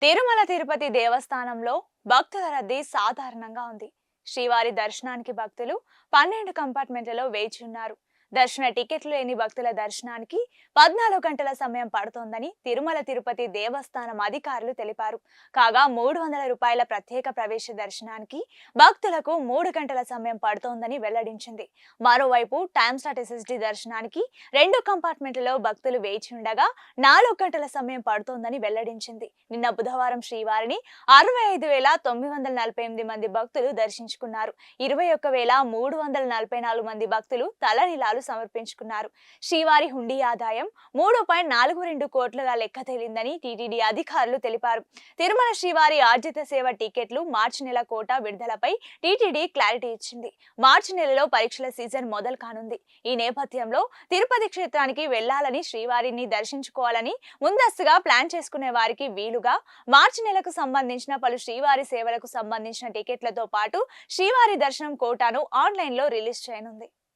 తిరుమల తిరుపతి దేవస్థానంలో భక్తుల రద్దీ సాధారణంగా ఉంది. శ్రీవారి దర్శనానికి భక్తులు 12 కంపార్ట్మెంట్లలో వేచి ఉన్నారు. దర్శన టికెట్లు లేని భక్తుల దర్శనానికి 14 గంటల సమయం పడుతోందని తిరుమల తిరుపతి దేవస్థానం అధికారులు తెలిపారు. కాగా 300 రూపాయల ప్రత్యేక ప్రవేశ దర్శనానికి భక్తులకు 3 గంటల సమయం పడుతోందని వెల్లడించింది. మరోవైపు టైమ్ స్లాట్ ఎస్ఎస్డి దర్శనానికి 2 కంపార్ట్మెంట్లలో భక్తులు వేచి ఉండగా 4 గంటల సమయం పడుతోందని వెల్లడించింది. నిన్న బుధవారం శ్రీవారిని 65,948 మంది భక్తులు దర్శించుకున్నారు. 21,344 మంది భక్తులు తలనీలాలు సమర్పించుకున్నారు. శ్రీవారి హుండీ ఆదాయం 3.42 కోట్లుగా లెక్క తేలిందని టీటీడీ అధికారులు తెలిపారు. తిరుమల శ్రీవారి ఆర్జిత సేవ టికెట్లు మార్చి నెల కోటా విడుదలపై టీటీడీ క్లారిటీ ఇచ్చింది. మార్చి నెలలో పరీక్షల సీజన్ మొదలు కానుంది. ఈ నేపథ్యంలో తిరుపతి క్షేత్రానికి వెళ్లాలని, శ్రీవారిని దర్శించుకోవాలని ముందస్తుగా ప్లాన్ చేసుకునే వారికి వీలుగా మార్చి నెలకు సంబంధించిన పలు శ్రీవారి సేవలకు సంబంధించిన టికెట్లతో పాటు శ్రీవారి దర్శనం కోటాను ఆన్లైన్లో రిలీజ్ చేయనుంది.